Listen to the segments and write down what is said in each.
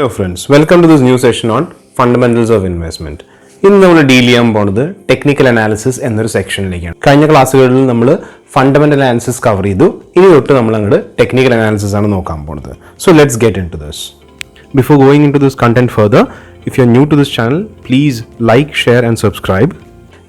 Hello friends, welcome to this new session on Fundamentals of Investment. ഇന്ന് നമ്മൾ deal ചെയ്യാൻ പോകുന്നത് ടെക്നിക്കൽ അനാലിസിസ് എന്നൊരു സെക്ഷനിലേക്കാണ്. കഴിഞ്ഞ ക്ലാസ്സുകളിൽ നമ്മൾ ഫണ്ടമെന്റൽ അനാലിസിസ് കവർ ചെയ്തു. ഇനി തൊട്ട് നമ്മൾ അങ്ങോട്ട് ടെക്നിക്കൽ അനാലിസിസ് ആണ് നോക്കാൻ പോകുന്നത്. So let's get into this. Before going into this content further, if you're new to this channel, please like, share and subscribe.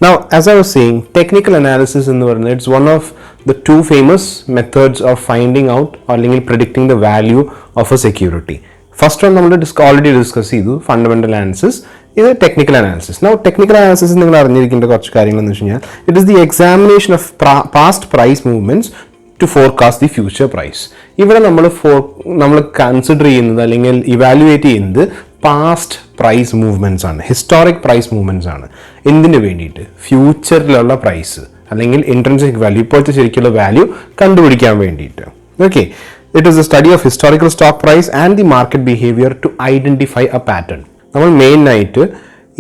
Now, as I was saying, technical analysis in the world, it's one of the two famous methods of finding out or predicting the value of a security. First one, we already discussed fundamental analysis. This is technical analysis. Now, technical analysis is it is the examination of past price movements to forecast the future price. Even we consider evaluate the past price movements ആണ്, historic price movements ആണ്. എന്തിനു വേണ്ടിയിട്ട്? ഫ്യൂച്ചറിലുള്ള price അല്ലെങ്കിൽ intrinsic value, ഇപ്പോഴത്തെ ശരിക്കുള്ള value കണ്ടുപിടിക്കാൻ വേണ്ടിയിട്ട്. Okay, it is a study of historical stock price and the market behaviour to identify a pattern. നമ്മൾ മെയിനായിട്ട്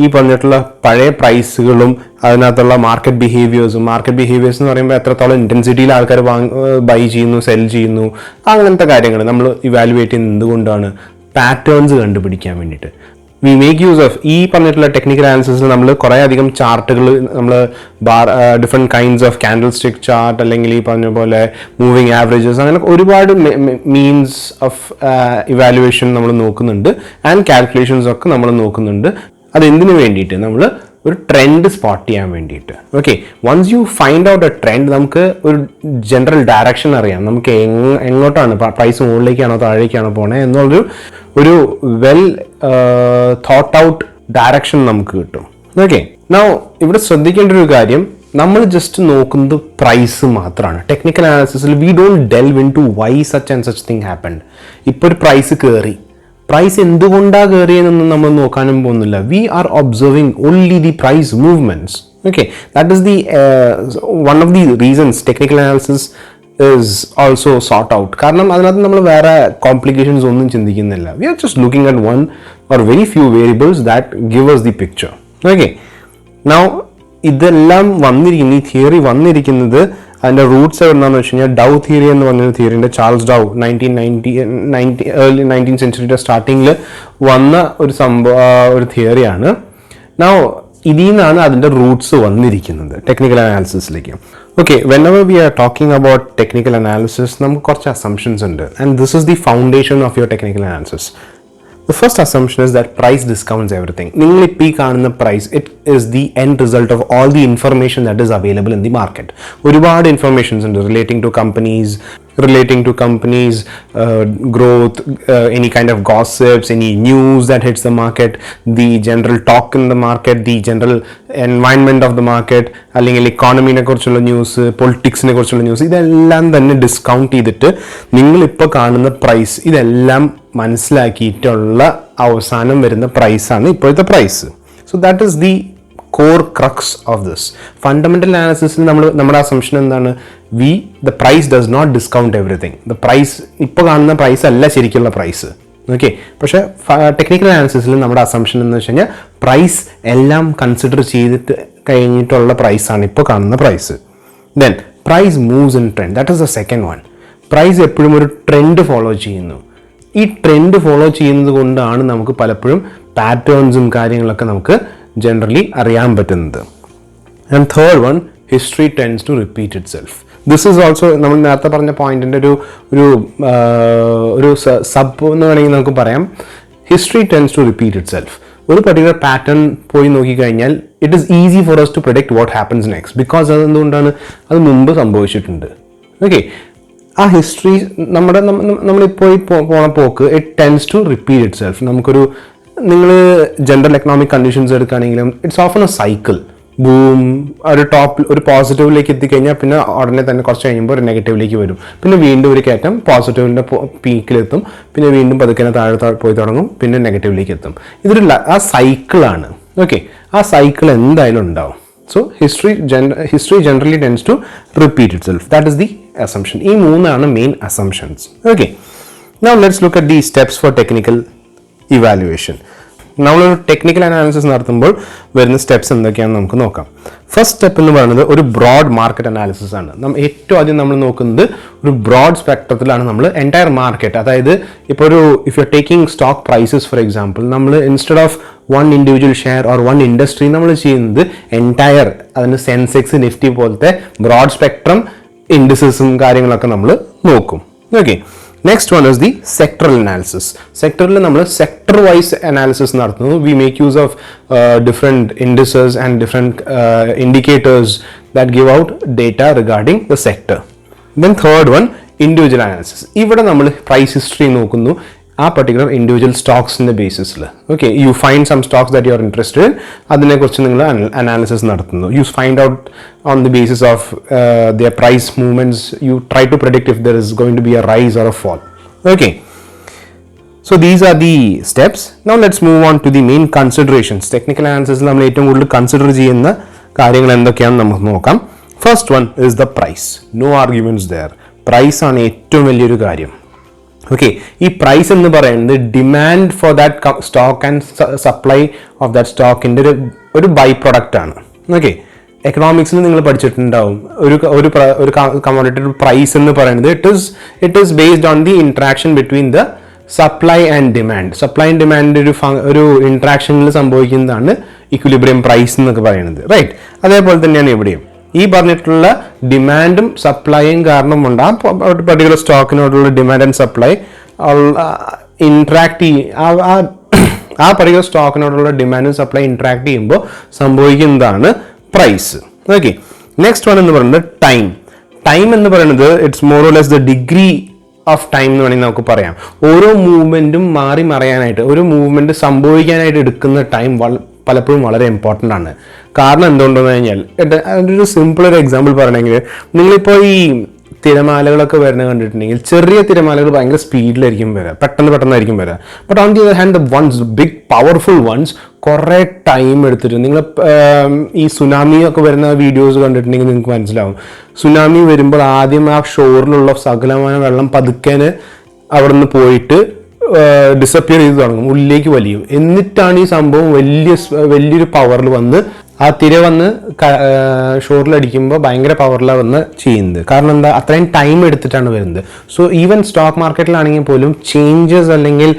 ഈ പറഞ്ഞിട്ടുള്ള പഴയ പ്രൈസുകളും അതിനകത്തുള്ള മാർക്കറ്റ് ബിഹേവിയേഴ്സ് എന്ന് പറയുമ്പോൾ എത്രത്തോളം ഇൻറ്റൻസിറ്റിയിൽ ആൾക്കാർ ബൈ ചെയ്യുന്നു, സെൽ ചെയ്യുന്നു, അങ്ങനത്തെ കാര്യങ്ങൾ നമ്മൾ ഇവാലുവേറ്റ് ചെയ്യുന്നത് എന്തുകൊണ്ടാണ്? പാറ്റേൺസ് കണ്ടുപിടിക്കാൻ വേണ്ടിയിട്ട്. വി മേക്ക് യൂസ് ഓഫ് ഈ പറഞ്ഞിട്ടുള്ള ടെക്നിക്കൽ അനാലിസിസിൽ നമ്മൾ കുറേ അധികം ചാർട്ടുകൾ, നമ്മൾ different kinds of candle stick chart അല്ലെങ്കിൽ ഈ പറഞ്ഞ പോലെ മൂവിങ് ആവറേജസ്, അങ്ങനെ ഒരുപാട് മീൻസ് ഓഫ് ഇവാലുവേഷൻ നമ്മൾ നോക്കുന്നുണ്ട് ആൻഡ് കാൽക്കുലേഷൻസ് ഒക്കെ നമ്മൾ നോക്കുന്നുണ്ട്. അതെന്തിനു വേണ്ടിയിട്ട്? നമ്മൾ ഒരു ട്രെൻഡ് സ്പോട്ട് ചെയ്യാൻ വേണ്ടിയിട്ട്. Okay, once you find out a trend, നമുക്ക് ഒരു ജനറൽ ഡയറക്ഷൻ അറിയാം, നമുക്ക് എങ്ങോട്ടാണ് പ്രൈസ്, മുകളിലേക്കാണോ താഴേക്കാണോ പോണേ എന്നുള്ളൊരു വെൽ തോട്ട് ഔട്ട് ഡയറക്ഷൻ നമുക്ക് കിട്ടും. ഓക്കെ, നൗ ഇവിടെ ശ്രദ്ധിക്കേണ്ട ഒരു കാര്യം, നമ്മൾ ജസ്റ്റ് നോക്കുന്നത് പ്രൈസ് മാത്രമാണ്. ടെക്നിക്കൽ അനാലിസിസിൽ we don't delve into why such and such thing happened. ഇപ്പോൾ ഒരു പ്രൈസ് കയറി, പ്രൈസ് എന്തുകൊണ്ടാണ് കയറിയെന്നൊന്നും നമ്മൾ നോക്കാനും പോകുന്നില്ല. We are observing only the price movements. Okay, that is the one of the reasons technical analysis is also sort out. കാരണം അതിനകത്ത് നമ്മൾ വേറെ കോംപ്ലിക്കേഷൻസ് ഒന്നും ചിന്തിക്കുന്നില്ല. We are just looking at one or very few variables that give us the picture. Okay, now ഇതെല്ലാം വന്നിരിക്കുന്ന, ഈ theory വന്നിരിക്കുന്നത്, അതിൻ്റെ റൂട്ട്സ് എവിടെയാണെന്ന് വെച്ച് കഴിഞ്ഞാൽ ഡൗ തിയറി എന്ന് പറഞ്ഞൊരു തിയറിൻ്റെ, ചാൾസ് ഡൗ ഏർലി 19th സെഞ്ച്വറിയുടെ സ്റ്റാർട്ടിങ്ങിൽ വന്ന ഒരു തിയറിയാണ്. നൗ ഇതിൽ നിന്നാണ് അതിൻ്റെ റൂട്ട്സ് വന്നിരിക്കുന്നത് ടെക്നിക്കൽ അനാലിസിസിലേക്ക്. Okay, whenever we are talking about technical analysis, നമുക്ക് കുറച്ച് assumptions ഉണ്ട്, and this is the foundation of your technical analysis. The first assumption is that price discounts everything. നിങ്ങൾ ഇപ്പോൾ ഈ കാണുന്ന price, it is the end result of all the information that is available in the market. ഒരുപാട് informations ഉണ്ട് relating to companies, growth, any kind of gossips, any news that hits the market, the general talk in the market, the general environment of the market, അല്ലെങ്കിൽ ഇക്കോണമിനെ കുറിച്ചുള്ള news, പൊളിറ്റിക്സിനെ കുറിച്ചുള്ള news, ഇതെല്ലാം തന്നെ discount ചെയ്തിട്ട് നിങ്ങളിപ്പോൾ കാണുന്ന പ്രൈസ്, ഇതെല്ലാം മനസ്സിലാക്കിയിട്ടുള്ള അവസാനം വരുന്ന പ്രൈസാണ് ഇപ്പോഴത്തെ price. So that is the core crux of this. Fundamental അനാലിസിസിൽ നമ്മുടെ അസംഷൻ എന്താണ്? The price does not discount everything. The price, ഇപ്പോൾ കാണുന്ന പ്രൈസ് അല്ല ശരിക്കുള്ള പ്രൈസ്. ഓക്കെ, പക്ഷേ ടെക്നിക്കൽ അനാലിസിസിൽ നമ്മുടെ അസംഷൻ എന്ന് വെച്ച് കഴിഞ്ഞാൽ പ്രൈസ് എല്ലാം കൺസിഡർ ചെയ്തിട്ട് കഴിഞ്ഞിട്ടുള്ള പ്രൈസാണ് ഇപ്പോൾ കാണുന്ന price. Then price moves in trend, that is the second one. Price എപ്പോഴും ഒരു ട്രെൻഡ് ഫോളോ ചെയ്യുന്നു. ഈ ട്രെൻഡ് ഫോളോ ചെയ്യുന്നത് കൊണ്ടാണ് നമുക്ക് പലപ്പോഴും പാറ്റേൺസും കാര്യങ്ങളൊക്കെ നമുക്ക് ജനറലി അറിയാൻ പറ്റുന്നത്. And third one, history tends to repeat itself. This is also നമ്മൾ നേരത്തെ പറഞ്ഞ പോയിന്റിൻ്റെ ഒരു സബ് എന്ന് വേണമെങ്കിൽ നമുക്ക് പറയാം. History tends to repeat itself. ഒരു പർട്ടിക്കുലർ പാറ്റേൺ പോയി നോക്കിക്കഴിഞ്ഞാൽ it is easy for us to predict what happens next, because അതെന്തുകൊണ്ടാണ്? അത് മുമ്പ് സംഭവിച്ചിട്ടുണ്ട്. ഓക്കെ, ആ ഹിസ്റ്ററി നമ്മളിപ്പോൾ പോണ പോക്ക്, it tends to repeat itself. നിങ്ങൾ ജനറൽ എക്കണോമിക് കണ്ടീഷൻസ് എടുക്കുകയാണെങ്കിലും it's often a cycle. Boom, ഒരു പോസിറ്റീവിലേക്ക് എത്തിക്കഴിഞ്ഞാൽ പിന്നെ ഉടനെ തന്നെ കുറച്ച് കഴിയുമ്പോൾ ഒരു നെഗറ്റീവിലേക്ക് വരും, പിന്നെ വീണ്ടും ഒരു കയറ്റം പോസിറ്റീവിൻ്റെ പീക്കിലെത്തും, പിന്നെ വീണ്ടും പതുക്കെ താഴെ പോയി തുടങ്ങും, പിന്നെ നെഗറ്റീവിലേക്ക് എത്തും. ആ സൈക്കിളാണ്. ഓക്കെ, ആ സൈക്കിൾ എന്തായാലും ഉണ്ടാവും. So history generally tends to repeat itself. That is the assumption. ഈ മൂന്നാണ് main assumptions. Okay, now let's look at the steps for technical evaluation. നമ്മളൊരു ടെക്നിക്കൽ അനാലിസിസ് നടത്തുമ്പോൾ വരുന്ന സ്റ്റെപ്സ് എന്തൊക്കെയാണെന്ന് നമുക്ക് നോക്കാം. ഫസ്റ്റ് സ്റ്റെപ്പ് എന്ന് പറയുന്നത് ഒരു ബ്രോഡ് മാർക്കറ്റ് അനാലിസിസ് ആണ്. ഏറ്റവും ആദ്യം നമ്മൾ നോക്കുന്നത് ഒരു ബ്രോഡ് സ്പെക്ട്രത്തിലാണ് നമ്മൾ എൻറ്റയർ മാർക്കറ്റ്. അതായത് ഇപ്പോൾ ഒരു if you are taking stock prices for example, നമ്മൾ instead of one individual share or one industry നമ്മൾ ചെയ്യുന്നത് എൻറ്റയർ, അതിന് സെൻസെക്സ് നിഫ്റ്റി പോലത്തെ ബ്രോഡ് സ്പെക്ട്രം ഇൻഡിസസും കാര്യങ്ങളൊക്കെ നമ്മൾ നോക്കും. Okay, next one is the sectoral analysis. സെക്ടറിൽ നമ്മൾ സെക്ടർ വൈസ് അനാലിസിസ് നടത്തുന്നു. We make use of different indices and different indicators that give out data regarding the sector. Then third one individual analysis. ഇവിടെ നമ്മൾ price history നോക്കുന്നു ആ particular individual സ്റ്റോക്സിൻ്റെ ബേസിസിൽ. Okay, you find some stocks that you are interested in, അതിനെക്കുറിച്ച് നിങ്ങൾ analysis നടത്തുന്നു. You find out on the basis of their price movements, you try to predict if there is going to be a rise or a fall. Okay, so these are the steps. Now let's move on to the main considerations. Technical analysis നമ്മൾ ഏറ്റവും കൂടുതൽ consider ചെയ്യുന്ന കാര്യങ്ങൾ എന്തൊക്കെയാണെന്ന് നമുക്ക് നോക്കാം. First one is the price. No arguments there. Price ആണ് ഏറ്റവും വലിയൊരു കാര്യം. ഓക്കെ, ഈ പ്രൈസ് എന്ന് പറയുന്നത് demand for that stock and supply of that സ്റ്റോക്കിൻ്റെ ഒരു ബൈ പ്രൊഡക്റ്റ് ആണ്. ഓക്കെ, എക്കണോമിക്സിൽ നിങ്ങൾ പഠിച്ചിട്ടുണ്ടാവും ഒരു കമോഡിറ്റിയുടെ പ്രൈസ് എന്ന് പറയുന്നത് it is based on the interaction between the supply and demand. Supply and demand ഒരു ഇൻട്രാക്ഷനിൽ സംഭവിക്കുന്നതാണ് ഇക്വിലിബ്രിയം പ്രൈസ് എന്നൊക്കെ പറയുന്നത്. റൈറ്റ്, അതേപോലെ തന്നെയാണ് ഇവിടെയും ഈ പറഞ്ഞിട്ടുള്ള ഡിമാൻഡും സപ്ലൈയും കാരണമുണ്ട് ആ പർട്ടിക്കുലർ സ്റ്റോക്കിനോടുള്ള ഡിമാൻഡ് ആൻഡ് സപ്ലൈ ഇൻട്രാക്ട് ആ പർട്ടിക്കുലർ സ്റ്റോക്കിനോടുള്ള ഡിമാൻഡും സപ്ലൈ ഇൻട്രാക്ട് ചെയ്യുമ്പോൾ സംഭവിക്കുന്നതാണ് പ്രൈസ്. ഓക്കെ, നെക്സ്റ്റ് വൺ എന്ന് പറയുന്നത് ടൈം. ടൈം എന്ന് പറയുന്നത് it's more or less the degree of time എന്ന് വേണമെങ്കിൽ നമുക്ക് പറയാം. ഓരോ മൂവ്മെൻറ്റും മാറി മറിയാനായിട്ട്, ഒരു മൂവ്മെൻറ്റ് സംഭവിക്കാനായിട്ട് എടുക്കുന്ന ടൈം പലപ്പോഴും വളരെ ഇമ്പോർട്ടൻ്റ് ആണ്. കാരണം എന്തുകൊണ്ടെന്ന് കഴിഞ്ഞാൽ, അതിൻ്റെ ഒരു സിമ്പിൾ ഒരു എക്സാമ്പിൾ പറയണമെങ്കിൽ, നിങ്ങളിപ്പോൾ ഈ തിരമാലകളൊക്കെ വരുന്നത് കണ്ടിട്ടുണ്ടെങ്കിൽ ചെറിയ തിരമാലകൾ ഭയങ്കര സ്പീഡിലായിരിക്കും വരിക, പെട്ടെന്നായിരിക്കും വരിക. But on the other hand the ones big powerful ones കുറേ ടൈം എടുത്തിട്ട്, നിങ്ങൾ ഈ സുനാമി ഒക്കെ വരുന്ന വീഡിയോസ് കണ്ടിട്ടുണ്ടെങ്കിൽ നിങ്ങൾക്ക് മനസ്സിലാവും. സുനാമി വരുമ്പോൾ ആദ്യം ആ ഷോറിലുള്ള സകലമായ വെള്ളം പതുക്കേന് അവിടെ നിന്ന് പോയിട്ട് ഡിസപ്പിയർ ചെയ്ത് തുടങ്ങും, ഉള്ളിലേക്ക് വലിയും. എന്നിട്ടാണ് ഈ സംഭവം വലിയൊരു പവറിൽ വന്ന് ആ തിര വന്ന് ഷോറിലടിക്കുമ്പോൾ ഭയങ്കര പവറിലാണ് വന്ന് ചെയ്യുന്നത്. കാരണം എന്താ, അത്രയും ടൈം എടുത്തിട്ടാണ് വരുന്നത്. സോ ഈവൻ സ്റ്റോക്ക് മാർക്കറ്റിലാണെങ്കിൽ പോലും ചേഞ്ചസ് അല്ലെങ്കിൽ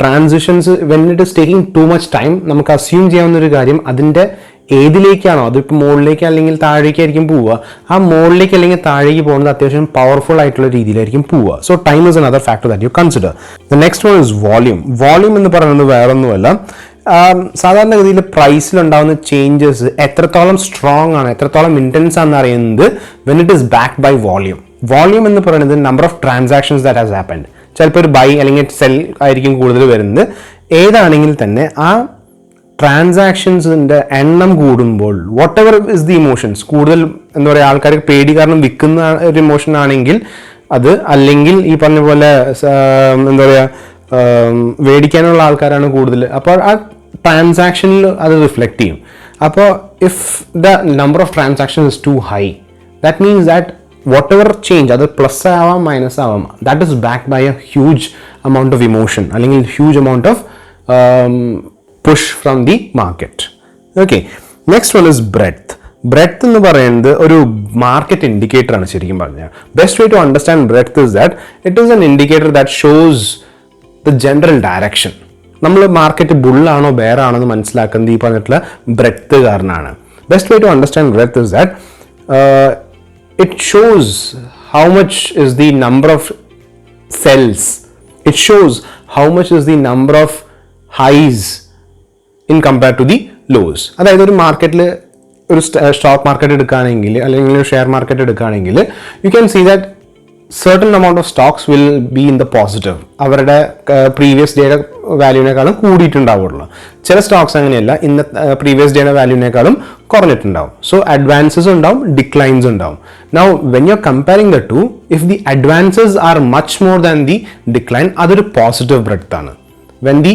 transitions when it is taking too much time, നമുക്ക് അസ്യൂം ചെയ്യാവുന്ന ഒരു കാര്യം അതിൻ്റെ ഏതിലേക്കാണോ, അതിപ്പോൾ മുകളിലേക്ക് അല്ലെങ്കിൽ താഴേക്കായിരിക്കും പോവുക. ആ മുകളിലേക്ക് അല്ലെങ്കിൽ താഴേക്ക് പോകുന്നത് അത്യാവശ്യം പവർഫുൾ ആയിട്ടുള്ള രീതിയിലായിരിക്കും പോവുക. So time is another factor that you consider. The next one is volume. Volume എന്ന് പറയുന്നത് വേറൊന്നുമല്ല, സാധാരണഗതിയിൽ പ്രൈസിലുണ്ടാകുന്ന ചേഞ്ചസ് എത്രത്തോളം സ്ട്രോങ് ആണ്, എത്രത്തോളം ഇൻറ്റൻസ് ആണെന്ന് അറിയുന്നത് when it is backed by volume. Volume എന്ന് പറയുന്നത് number of transactions that has happened. ചിലപ്പോൾ ഒരു ബൈ അല്ലെങ്കിൽ സെൽ ആയിരിക്കും കൂടുതൽ വരുന്നത്. ഏതാണെങ്കിൽ തന്നെ ആ ട്രാൻസാക്ഷൻസിൻ്റെ എണ്ണം കൂടുമ്പോൾ what ever is the emotions, കൂടുതൽ എന്താ പറയുക, ആൾക്കാർക്ക് പേടി കാരണം വിൽക്കുന്ന ഒരു ഇമോഷൻ ആണെങ്കിൽ അത്, അല്ലെങ്കിൽ ഈ പറഞ്ഞ പോലെ എന്താ പറയുക മേടിക്കാനുള്ള ആൾക്കാരാണ് കൂടുതൽ, അപ്പോൾ ആ ട്രാൻസാക്ഷനിൽ അത് റിഫ്ലക്റ്റ് ചെയ്യും. അപ്പോൾ if the number of transaction is too high, that means that whatever change, അത് പ്ലസ് ആവാം മൈനസ് ആവാം, that is backed by a huge amount of emotion അല്ലെങ്കിൽ huge amount of push from the market. Okay, next one is breadth. Breadth എന്ന് പറയുന്നത് ഒരു market indicator ആണ് ശരിക്കും പറഞ്ഞാൽ. Best way to understand breadth is that it is an indicator that shows the general direction. നമ്മൾ market ബുള്ളാണോ ബെയറാണോ എന്ന് മനസ്സിലാക്കുന്നത് ഈ പറഞ്ഞിട്ടുള്ള ബ്രെഡ്ത്ത് കാരണമാണ്. Best way to understand breadth is that it shows how much is the number of sells. It shows how much is the number of highs in compared to the lows. അതായത് ഒരു മാർക്കറ്റിൽ ഒരു stock market എടുക്കുകയാണെങ്കിൽ അല്ലെങ്കിൽ ഒരു share market എടുക്കുകയാണെങ്കിൽ you can see that certain amount of stocks will be in the positive. അവരുടെ previous ഡേയുടെ വാല്യൂവിനേക്കാളും കൂടിയിട്ടുണ്ടാവുള്ളൂ. ചില സ്റ്റോക്സ് അങ്ങനെയല്ല, ഇന്ന് പ്രീവിയസ് ഡേയുടെ വാല്യൂവിനേക്കാളും കുറഞ്ഞിട്ടുണ്ടാവും. സോ അഡ്വാൻസസ് ഉണ്ടാവും, ഡിക്ലൈൻസ് ഉണ്ടാവും. Now when you are comparing the two, if the advances are much more than the decline, അതൊരു positive breadth ആണ്. When the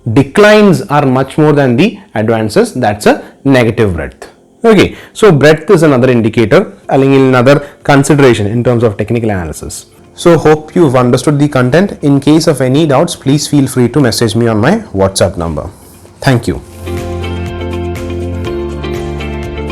declines are much more than the advances, that's a negative breadth. Okay, so breadth is another indicator, another consideration in terms of technical analysis. So hope you've understood the content. In case of any doubts, please feel free to message me on my WhatsApp number. Thank you.